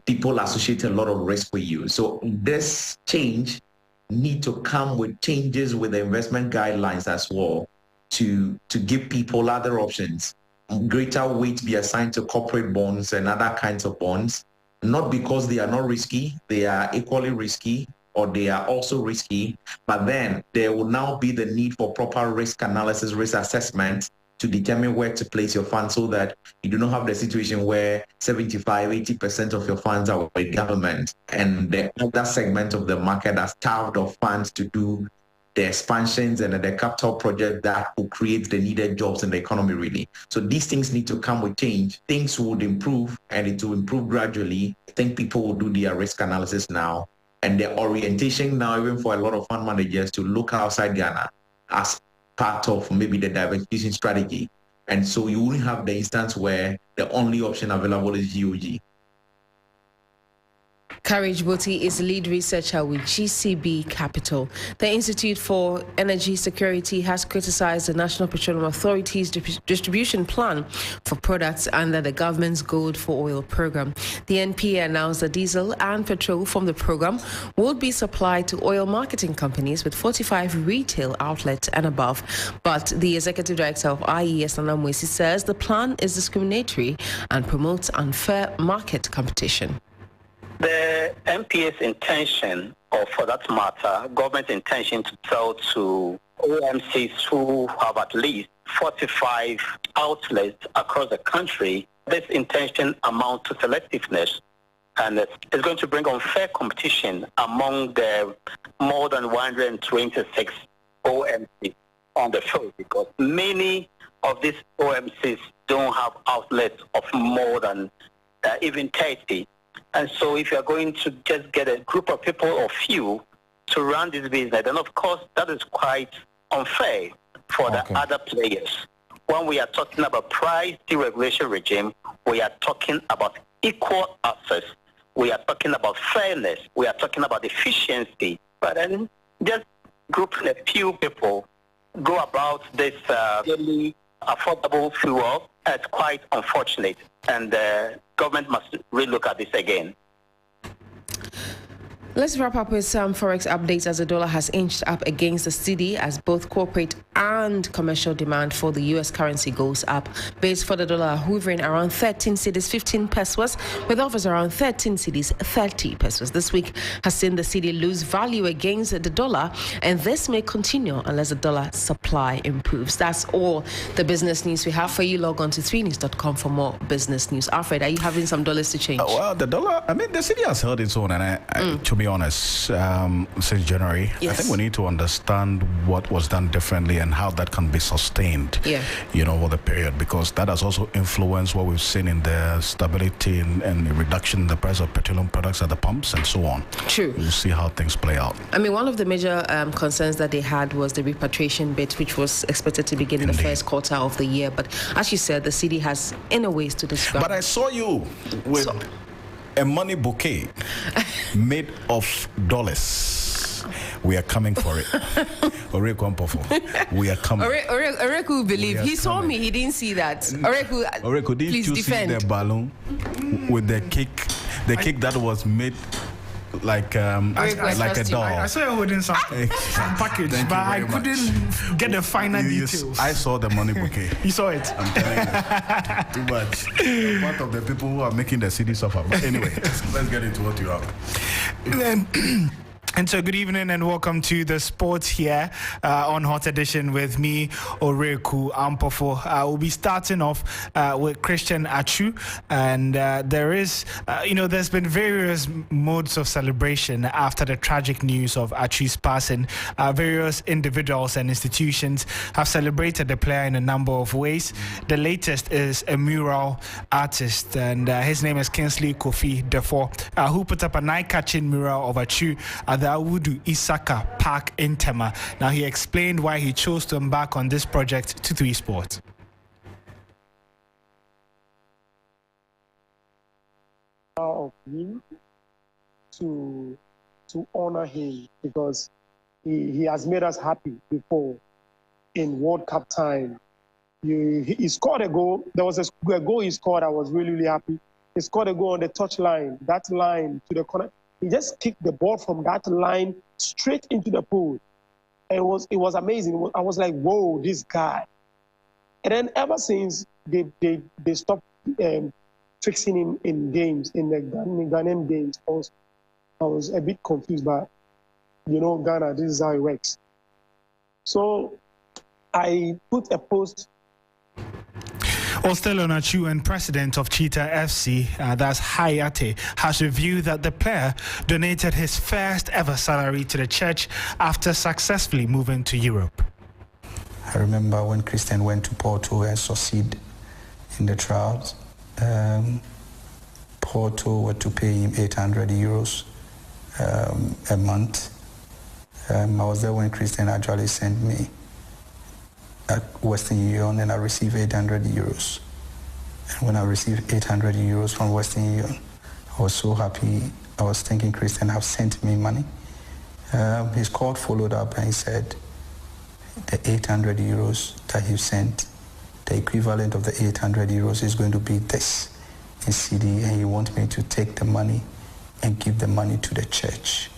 Speaker 9: people associate a lot of risk with you. So this change need to come with changes with the investment guidelines as well to give people other options. Greater weight be assigned to corporate bonds and other kinds of bonds, not because they are not risky, they are equally risky, or they are also risky, but then there will now be the need for proper risk analysis, risk assessment to determine where to place your funds so that you do not have the situation where 75-80% of your funds are with government and the other segment of the market are starved of funds to do the expansions and the capital project that will create the needed jobs in the economy really. So these things need to come with change. Things would improve and it will improve gradually. I think people will do their risk analysis now and their orientation now, even for a lot of fund managers to look outside Ghana as part of maybe the diversification strategy. And so you wouldn't have the instance where the only option available is GOG.
Speaker 3: Courage Boti is lead researcher with GCB Capital. The Institute for Energy Security has criticized the National Petroleum Authority's distribution plan for products under the government's Gold for Oil program. The NPA announced that diesel and petrol from the program would be supplied to oil marketing companies with 45 retail outlets and above. But the executive director of IES, Nana Mwesi, says the plan is discriminatory and promotes unfair market competition.
Speaker 10: The MPA's intention, or for that matter, government's intention to sell to OMCs who have at least 45 outlets across the country, this intention amounts to selectiveness, and it's going to bring unfair competition among the more than 126 OMCs on the show, because many of these OMCs don't have outlets of more than even 30. And so if you're going to just get a group of people or few to run this business, then of course that is quite unfair for the other players. When we are talking about price deregulation regime, we are talking about equal access. We are talking about fairness. We are talking about efficiency. But then just grouping a few people go about this really affordable fuel, it's quite unfortunate. And the government must relook at this again.
Speaker 3: Let's wrap up with some forex updates as the dollar has inched up against the cedi as both corporate and commercial demand for the U.S. currency goes up. Bids for the dollar are hovering around 13 cedis 15 pesos, with offers around 13 cedis 30 pesos. This week has seen the cedi lose value against the dollar, and this may continue unless the dollar supply improves. That's all the business news we have for you. Log on to 3news.com for more business news. Alfred, are you having some dollars to change?
Speaker 1: Well, the dollar, the cedi has held its own, and to be honest, since January, I think we need to understand what was done differently and how that can be sustained, over the period, because that has also influenced what we've seen in the stability and the reduction in the price of petroleum products at the pumps and so on.
Speaker 3: True.
Speaker 1: We'll see how things play out.
Speaker 3: I mean, one of the major concerns that they had was the repatriation bit, which was expected to begin in the first quarter of the year. But as you said, the cedi has inner ways to describe.
Speaker 1: But I saw you with a money bouquet made of dollars. We are coming for it. We are coming.
Speaker 3: Oreku believe. He saw me. He didn't see that. Oreku,
Speaker 1: didn't
Speaker 3: please
Speaker 1: you
Speaker 3: defend.
Speaker 1: See the balloon with the cake? The cake that was made like a doll.
Speaker 11: I saw you holding some package, but I couldn't get the finer details.
Speaker 1: I saw the money bouquet.
Speaker 11: You saw it?
Speaker 1: I'm telling you. Too much. Part of the people who are making the city suffer. But anyway, let's get into what you have.
Speaker 11: And so good evening and welcome to the sports here on Hot Edition with me, Oreku Ampofo. We'll be starting off with Christian Atsu, and there is, there's been various modes of celebration after the tragic news of Atsu's passing. Various individuals and institutions have celebrated the player in a number of ways. The latest is a mural artist, and his name is Kingsley Kofi Defo, who put up an eye-catching mural of Atsu at the Awudu Isaka Park in Tema. Now, he explained why he chose to embark on this project to 3 Sports.
Speaker 12: Of him to honor him, because he has made us happy before in World Cup time. He scored a goal. There was a goal he scored. I was really, really happy. He scored a goal on the touch line, that line to the corner. He just kicked the ball from that line straight into the pool. And it was amazing. I was like, whoa, this guy. And then ever since they stopped fixing him in games, in the Ghanaian games, I was a bit confused, but Ghana, this is how it works. So I put a post.
Speaker 11: Ostelo Nachu and president of Cheetah FC, that's Hayate, has revealed that the player donated his first ever salary to the church after successfully moving to Europe.
Speaker 13: I remember when Christian went to Porto and succeeded in the trials. Porto were to pay him 800 euros a month. I was there when Christian actually sent me at Western Union, and I received 800 euros. And when I received 800 euros from Western Union, I was so happy. I was thinking Christian have sent me money. His court followed up and he said, the 800 euros that you sent, the equivalent of the 800 euros is going to be this in CD, and you want me to take the money and give the money to the church.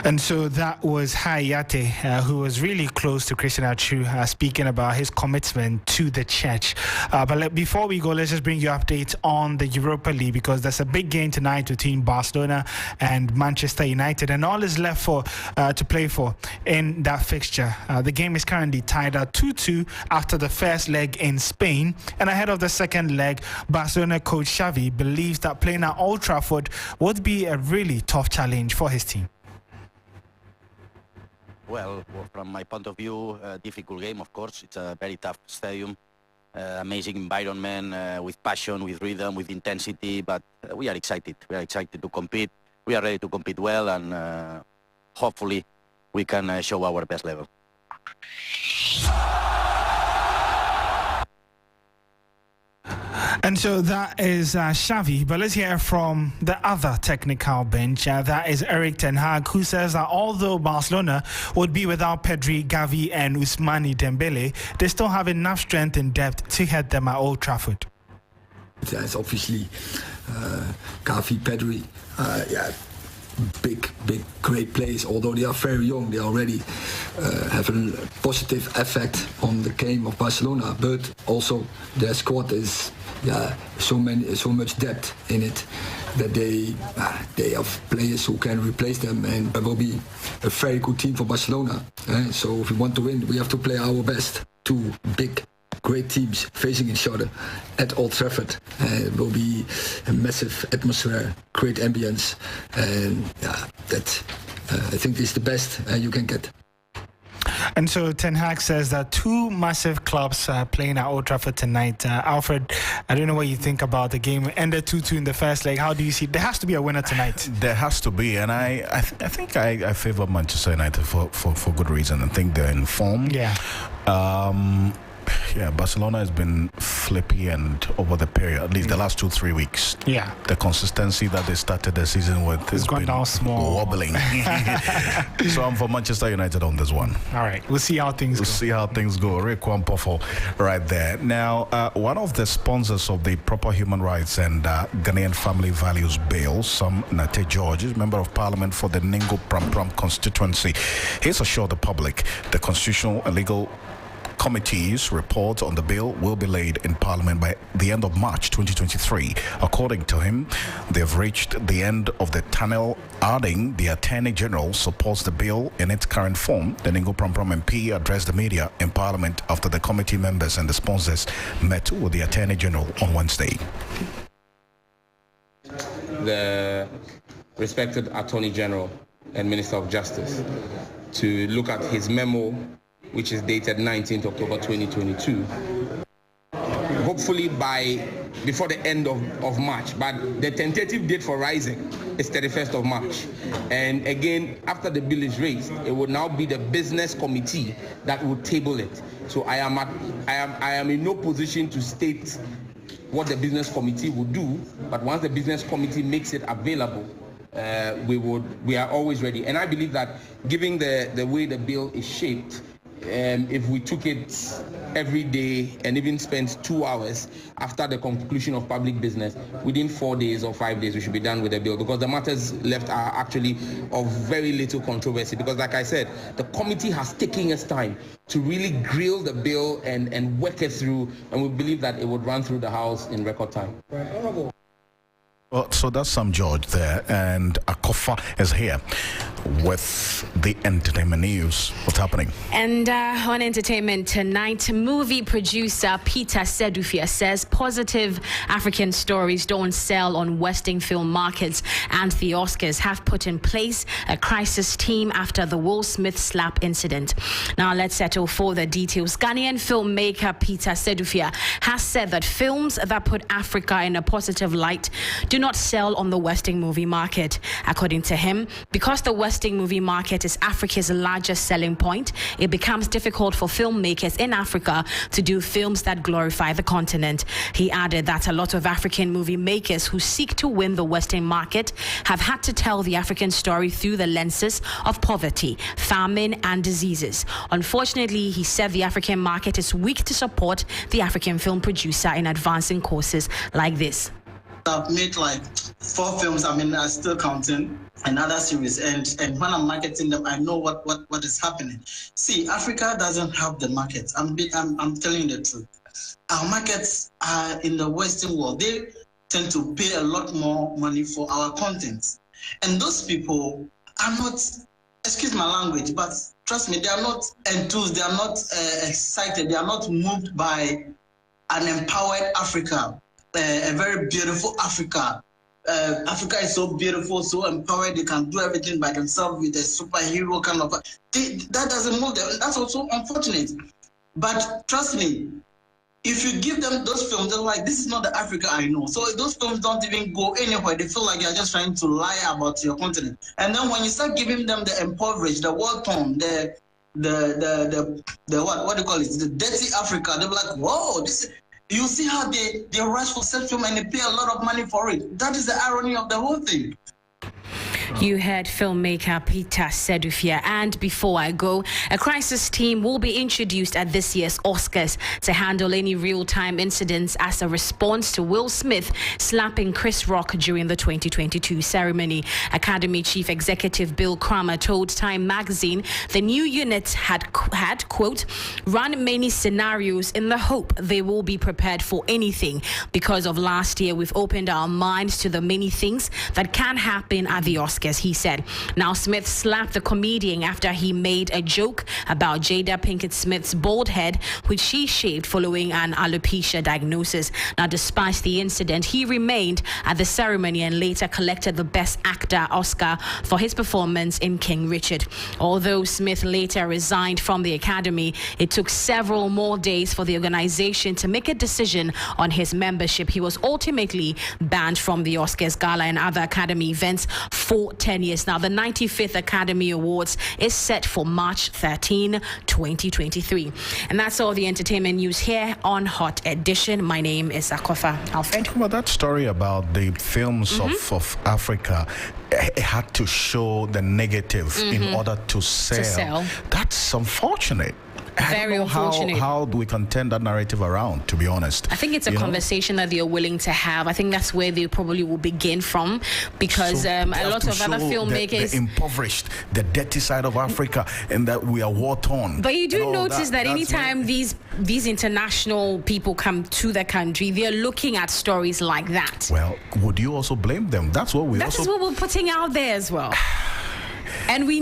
Speaker 11: And so that was Hayate, who was really close to Christian Atsu, speaking about his commitment to the church. But before we go, let's just bring you updates on the Europa League, because there's a big game tonight between Barcelona and Manchester United, and all is left for to play for in that fixture. The game is currently tied at 2-2 after the first leg in Spain, and ahead of the second leg, Barcelona coach Xavi believes that playing at Old Trafford would be a really tough challenge for his team.
Speaker 14: Well, from my point of view, a difficult game, of course. It's a very tough stadium, amazing environment, with passion, with rhythm, with intensity, but we are excited. We are excited to compete. We are ready to compete well, and hopefully we can show our best level.
Speaker 11: And so that is Xavi, but let's hear from the other technical bench. That is Erik ten Hag, who says that although Barcelona would be without Pedri, Gavi and Ousmane Dembele, they still have enough strength and depth to head them at Old Trafford.
Speaker 15: It's obviously Gavi, Pedri, big, great players. Although they are very young, they already have a positive effect on the game of Barcelona. But also their squad is so much depth in it that they have players who can replace them, and it will be a very good team for Barcelona. So if we want to win, we have to play our best. Two big, great teams facing each other at Old Trafford. It will be a massive atmosphere, great ambience, and that I think is the best you can get.
Speaker 11: And so Ten Hag says that two massive clubs playing at Old Trafford tonight. Alfred, I don't know what you think about the game. Ended 2-2 in the first leg. How do you see it? There has to be a winner tonight.
Speaker 1: There has to be, and I think I favour Manchester United for good reason. I think they're in form.
Speaker 11: Yeah.
Speaker 1: Barcelona has been flippy, and over the period, at least the last 2-3 weeks,
Speaker 11: the
Speaker 1: consistency that they started the season with has
Speaker 11: gone
Speaker 1: been
Speaker 11: down small,
Speaker 1: wobbling. So I'm for Manchester United on this one.
Speaker 11: All right, we'll see how things
Speaker 1: go. Rick Wampofo right there. Now, one of the sponsors of the Proper Human Rights and Ghanaian Family Values Bill, Sam Nate George, is Member of Parliament for the Ningo Pram constituency. He's assured the public the constitutional and legal committee's report on the bill will be laid in Parliament by the end of March 2023. According to him, they've reached the end of the tunnel, adding the Attorney General supports the bill in its current form. The Ningo Pram MP addressed the media in Parliament after the committee members and the sponsors met with the Attorney General on Wednesday.
Speaker 16: The respected Attorney General and Minister of Justice to look at his memo, which is dated 19th October 2022, hopefully before the end of March. But the tentative date for rising is 31st of March. And again, after the bill is raised, it will now be the business committee that will table it. So I am in no position to state what the business committee will do, but once the business committee makes it available, we are always ready. And I believe that given the way the bill is shaped, if we took it every day and even spent 2 hours after the conclusion of public business, within 4 days or 5 days we should be done with the bill, because the matters left are actually of very little controversy, because like I said, the committee has taken its time to really grill the bill and work it through, and we believe that it would run through the House in record time.
Speaker 1: Well, so that's Sam George there, and Akofa is here with the entertainment news. What's happening?
Speaker 17: And on entertainment tonight, movie producer Peter Sedufia says positive African stories don't sell on Western film markets, and the Oscars have put in place a crisis team after the Will Smith slap incident. Now let's settle for the details. Ghanaian filmmaker Peter Sedufia has said that films that put Africa in a positive light do not sell on the Western movie market. According to him, because the Western movie market is Africa's largest selling point, it becomes difficult for filmmakers in Africa to do films that glorify the continent. He added that a lot of African movie makers who seek to win the Western market have had to tell the African story through the lenses of poverty, famine, and diseases. Unfortunately, he said the African market is weak to support the African film producer in advancing causes like this.
Speaker 18: I've made like 4 films. I mean, I'm still counting another series. And when I'm marketing them, I know what is happening. See, Africa doesn't have the market. I'm telling you the truth. Our markets are in the Western world. They tend to pay a lot more money for our content. And those people are not, excuse my language, but trust me, they are not enthused, they are not excited, they are not moved by an empowered Africa, a very beautiful Africa. Africa is so beautiful, so empowered, they can do everything by themselves with a superhero kind of... that doesn't move them. That's also unfortunate. But trust me, if you give them those films, they're like, this is not the Africa I know. So those films don't even go anywhere. They feel like you're just trying to lie about your continent. And then when you start giving them the impoverished, the war-torn, the what do you call it? The dirty Africa, they're like, whoa, this is... You see how they rush for such film and they pay a lot of money for it. That is the irony of the whole thing.
Speaker 17: You heard filmmaker Peter Sedufia. And before I go, a crisis team will be introduced at this year's Oscars to handle any real-time incidents as a response to Will Smith slapping Chris Rock during the 2022 ceremony. Academy Chief Executive Bill Kramer told Time magazine the new unit had quote, run many scenarios in the hope they will be prepared for anything. Because of last year, we've opened our minds to the many things that can happen at the Oscars, he said. Now, Smith slapped the comedian after he made a joke about Jada Pinkett Smith's bald head, which she shaved following an alopecia diagnosis. Now, despite the incident, he remained at the ceremony and later collected the Best Actor Oscar for his performance in King Richard. Although Smith later resigned from the Academy, it took several more days for the organization to make a decision on his membership. He was ultimately banned from the Oscars Gala and other Academy events for 10 years. Now, the 95th Academy Awards is set for March 13, 2023. And that's all the entertainment news here on Hot Edition. My name is Akofa Alfred.
Speaker 1: Well, that story about the films of Africa, it had to show the negative in order to sell. That's unfortunate.
Speaker 17: Very unfortunate.
Speaker 1: How do we turn that narrative around, to be honest?
Speaker 17: I think it's a conversation that they're willing to have. I think that's where they probably will begin from, because a lot of other filmmakers...
Speaker 1: The impoverished, the dirty side of Africa, and that we are war-torn.
Speaker 17: But you do notice that anytime these international people come to the country, they're looking at stories like that.
Speaker 1: Well, would you also blame them? That's what
Speaker 17: we're putting out there as well. And they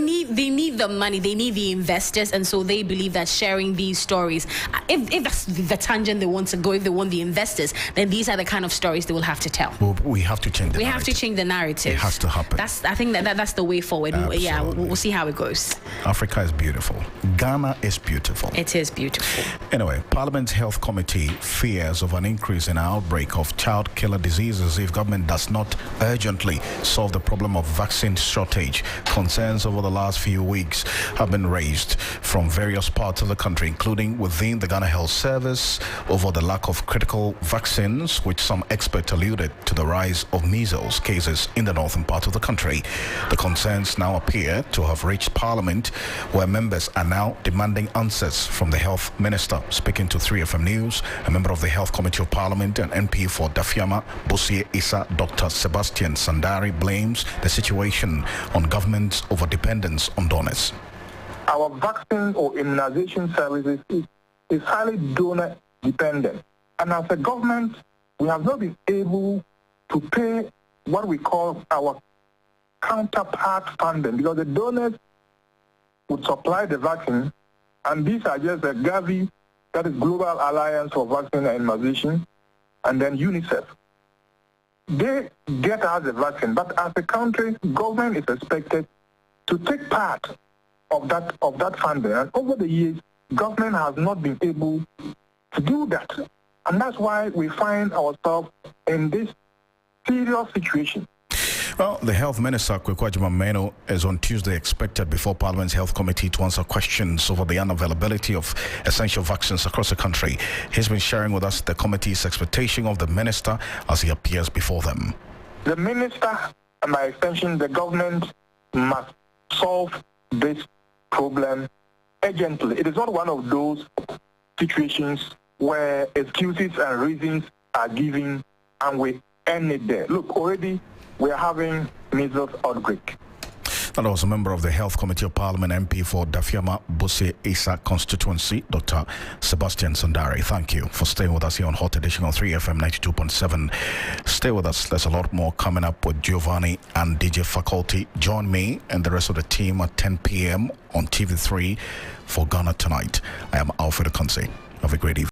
Speaker 17: need the money, they need the investors, and so they believe that sharing these stories, if that's the tangent they want to go, if they want the investors, then these are the kind of stories they will have to tell.
Speaker 1: Well, we have to change the narrative.
Speaker 17: We have to change the narrative.
Speaker 1: It has to happen.
Speaker 17: I think that's the way forward.
Speaker 1: Absolutely.
Speaker 17: Yeah, we'll see how it goes.
Speaker 1: Africa is beautiful. Ghana is beautiful.
Speaker 17: It is beautiful.
Speaker 1: Anyway, Parliament's Health Committee fears of an increase in outbreak of child killer diseases if government does not urgently solve the problem of vaccine shortage. Concerns over the last few weeks have been raised from various parts of the country, including within the Ghana Health Service, over the lack of critical vaccines, which some experts alluded to the rise of measles cases in the northern part of the country. The concerns now appear to have reached Parliament, where members are now demanding answers from the Health Minister. Speaking to 3FM News, a member of the Health Committee of Parliament and MP for Dafiama, Bosie Issa, Dr. Sebastian Sandari, blames the situation on government's overdependence on donors.
Speaker 7: Our vaccine or immunization services is highly donor dependent. And as a government, we have not been able to pay what we call our counterpart funding, because the donors would supply the vaccine, and these are just the Gavi, that is Global Alliance for Vaccine and Immunization, and then UNICEF. They get us the vaccine, but as a country, government is expected to take part of that funding. And over the years, government has not been able to do that. And that's why we find ourselves in this serious situation.
Speaker 1: Well, the Health Minister, Kwekwaji Meno, is on Tuesday expected before Parliament's Health Committee to answer questions over the unavailability of essential vaccines across the country. He's been sharing with us the committee's expectation of the minister as he appears before them.
Speaker 7: The minister, and by extension, the government, must solve this problem urgently. It is not one of those situations where excuses and reasons are given and we
Speaker 19: end it there. Look, already we are having measles outbreak.
Speaker 1: That was a member of the Health Committee of Parliament, MP for Dafiama Bose Isa constituency, Dr. Sebastian Sandari. Thank you for staying with us here on Hot Edition on 3FM 92.7. Stay with us. There's a lot more coming up with Giovanni and DJ Faculty. Join me and the rest of the team at 10 p.m. on TV3 for Ghana Tonight. I am Alfred Ocansey. Have a great evening.